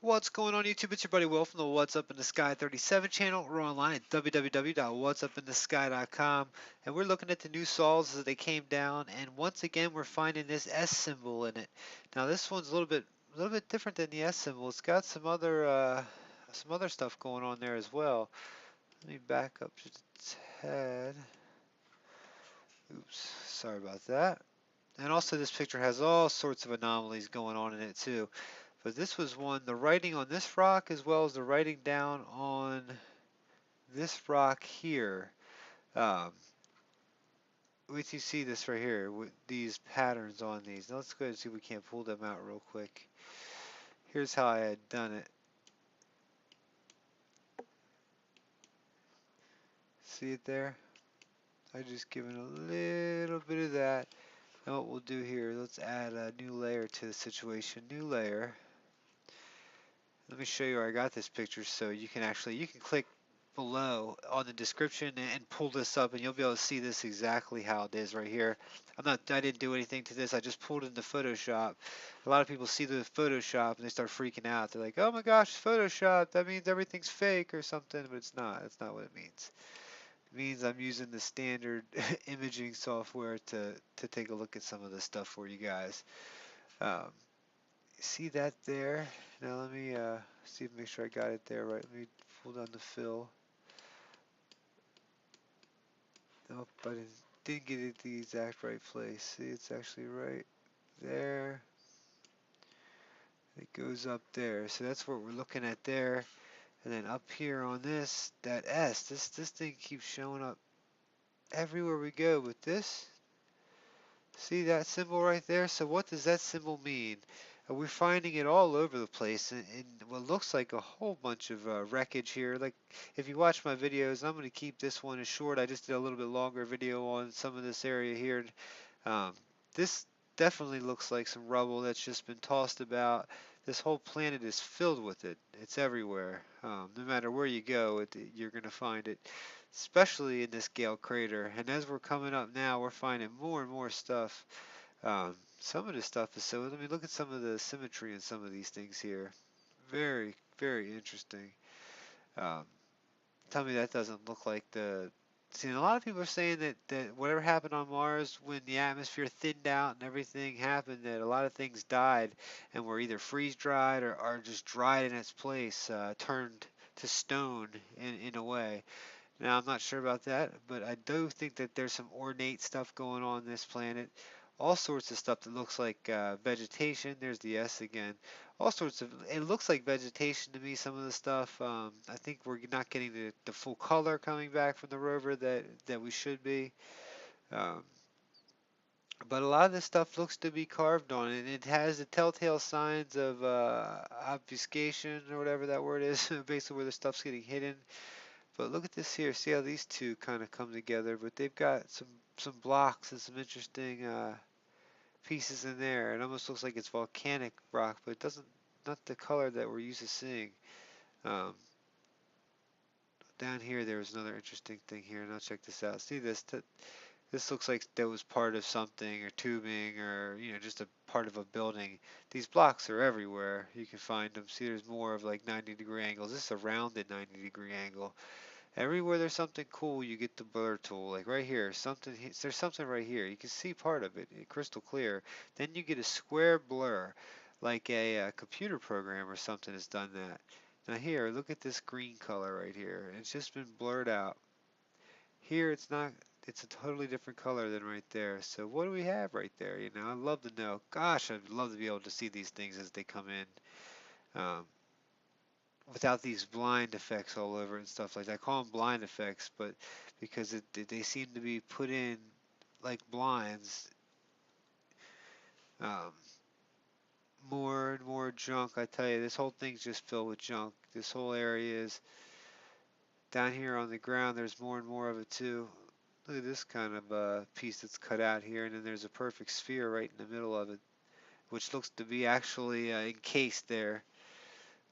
What's going on YouTube? It's your buddy Will from the What's Up in the Sky 37 channel. We're online at www.what'supinthesky.com and we're looking at the new sols as they came down, and once again we're finding this S symbol in it. Now this one's a little bit different than the S symbol. It's got some other stuff going on there as well. Let me back up just a tad. Oops, sorry about that. And also this picture has all sorts of anomalies going on in it too. But this was one, the writing on this rock as well as the writing down on this rock here. Um, wait till you see this right here, with these patterns on these. Now let's go ahead and see if we can't pull them out real quick. Here's how I had done it. See it there? I just given a little bit of that. And what we'll do here, let's add a new layer to the situation. New layer. Let me show you where I got this picture so you can click below on the description and pull this up and you'll be able to see this exactly how it is right here. I didn't do anything to this. I just pulled it into Photoshop. A lot of people see the Photoshop and they start freaking out. They're like, "Oh my gosh, Photoshop. That means everything's fake or something." But it's not. That's not what it means. It means I'm using the standard imaging software to take a look at some of this stuff for you guys. Um, See that there? Now let me see, make sure I got it there right. Let me pull down the fill. Nope, I didn't get it the exact right place. See, it's actually right there. It goes up there. So that's what we're looking at there. And then up here on this, that S, this thing keeps showing up everywhere we go with this. See that symbol right there? So what does that symbol mean? We're finding it all over the place in what looks like a whole bunch of wreckage here. Like, if you watch my videos, I'm going to keep this one as short. I just did a little bit longer video on some of this area here. Um, this definitely looks like some rubble that's just been tossed about. This whole planet is filled with it. It's everywhere. No matter where you go, you're going to find it, especially in this Gale crater. And as we're coming up now, we're finding more and more stuff. Some of this stuff is so, let me look at some of the symmetry in some of these things here. Very, very interesting. Um, Tell me that doesn't look like the, see, a lot of people are saying that whatever happened on Mars when the atmosphere thinned out and everything happened, that a lot of things died and were either freeze dried or just dried in its place, turned to stone in a way. Now, I'm not sure about that, but I do think that there's some ornate stuff going on this planet. All sorts of stuff that looks like vegetation. There's the S again. All sorts of, it looks like vegetation to me, some of the stuff. I think we're not getting the full color coming back from the rover that we should be. Um, but a lot of this stuff looks to be carved on, and it has the telltale signs of obfuscation or whatever that word is, basically where the stuff's getting hidden. But look at this here. See how these two kind of come together. But they've got some blocks and some interesting pieces in there. It almost looks like it's volcanic rock, but it doesn't. Not the color that we're used to seeing. Um, Down here, there was another interesting thing here. Now check this out. See this? This looks like that was part of something, or tubing, or just a part of a building. These blocks are everywhere. You can find them. See, there's more of like 90-degree angles. This is a rounded 90-degree angle. Everywhere there's something cool, you get the blur tool. Like right here, there's something right here. You can see part of it, crystal clear. Then you get a square blur, like a computer program or something has done that. Now here, look at this green color right here. It's just been blurred out. Here it's not, it's a totally different color than right there. So what do we have right there? I'd love to know. Gosh, I'd love to be able to see these things as they come in. Without these blind effects all over and stuff like that. I call them blind effects, but because they seem to be put in like blinds. Um, More and more junk, I tell you. This whole thing's just filled with junk. This whole area is down here on the ground. There's more and more of it too. Look at this kind of piece that's cut out here, and then there's a perfect sphere right in the middle of it, which looks to be actually encased there.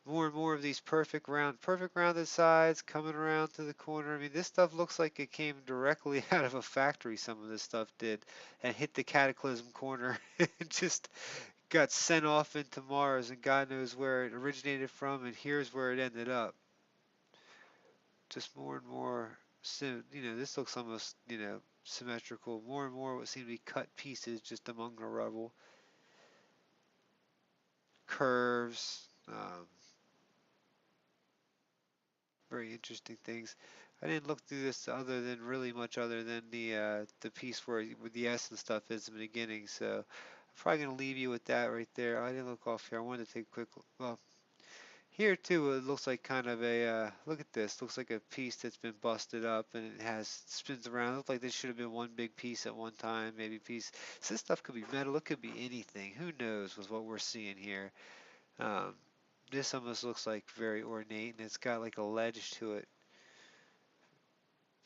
More and more of these perfect rounded sides coming around to the corner. I mean, this stuff looks like it came directly out of a factory. Some of this stuff did, and hit the cataclysm corner and just got sent off into Mars, and God knows where it originated from, and here's where it ended up. Just more and more, this looks almost, symmetrical. More and more what seem to be cut pieces just among the rubble. Curves, very interesting things. I didn't look through this other than really much other than the piece where the S and stuff is in the beginning. So I'm probably gonna leave you with that right there. I didn't look off here. I wanted to take a quick. Well, here too, it looks like kind of a. Look at this. Looks like a piece that's been busted up and it has spins around. It looks like this should have been one big piece at one time, maybe piece. So this stuff could be metal. It could be anything. Who knows with what we're seeing here. Um, this almost looks like very ornate and it's got like a ledge to it.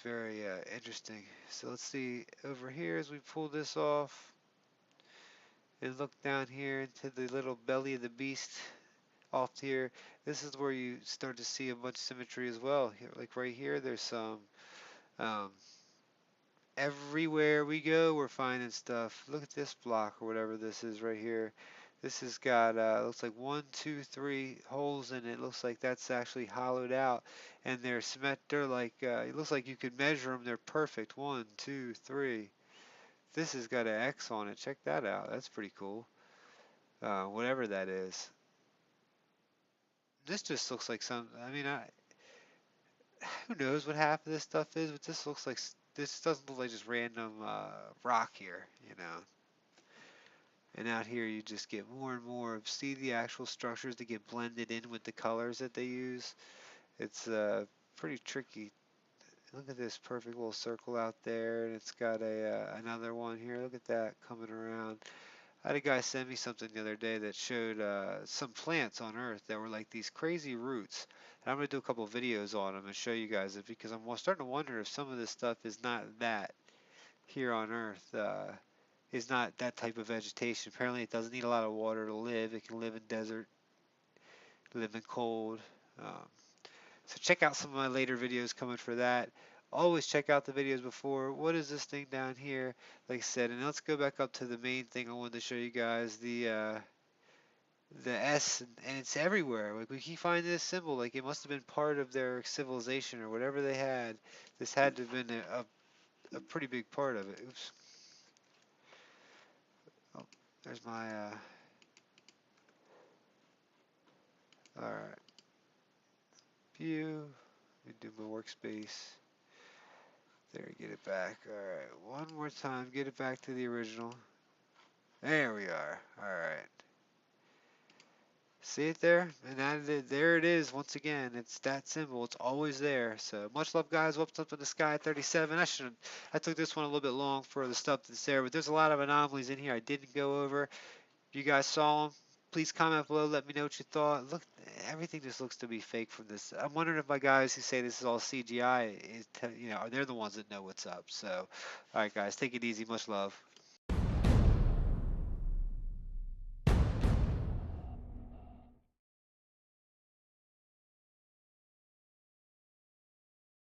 Very interesting. So let's see over here as we pull this off and look down here into the little belly of the beast off here. This is where you start to see a bunch of symmetry as well. Here, like right here, there's some. Um, Everywhere we go, we're finding stuff. Look at this block or whatever this is right here. This has got looks like 1, 2, 3 holes in it. Looks like that's actually hollowed out, and they're like it looks like you could measure them. They're perfect. 1, 2, 3. This has got an X on it. Check that out. That's pretty cool. Whatever that is. This just looks like some. I mean, who knows what half of this stuff is, but this looks like this doesn't look like just random rock here, you know. And out here you just get more and more. See the actual structures that get blended in with the colors that they use. It's pretty tricky. Look at this perfect little circle out there, and it's got a another one here. Look at that coming around. I had a guy send me something the other day that showed some plants on Earth that were like these crazy roots. And I'm going to do a couple of videos on them and show you guys it because I'm starting to wonder if some of this stuff is not that here on Earth. Is not that type of vegetation. Apparently it doesn't need a lot of water to live. It can live in desert, live in cold. Um, so check out some of my later videos coming for that. Always check out the videos before. What is this thing down here? Like I said, and let's go back up to the main thing I wanted to show you guys. The S, and it's everywhere. Like we keep finding this symbol. Like it must have been part of their civilization or whatever they had. This had to have been a pretty big part of it. Oops. Oh, there's my alright, view. Let me do my workspace. There, get it back. Alright, one more time, get it back to the original. There we are. Alright. See it there? And there it is once again. It's that symbol. It's always there. So much love, guys. What's up in the sky 37. I took this one a little bit long for the stuff that's there, but there's a lot of anomalies in here I didn't go over. If you guys saw them, please comment below. Let me know what you thought. Look, everything just looks to be fake from this. I'm wondering if my guys who say this is all CGI, they're the ones that know what's up. So, all right, guys, take it easy. Much love.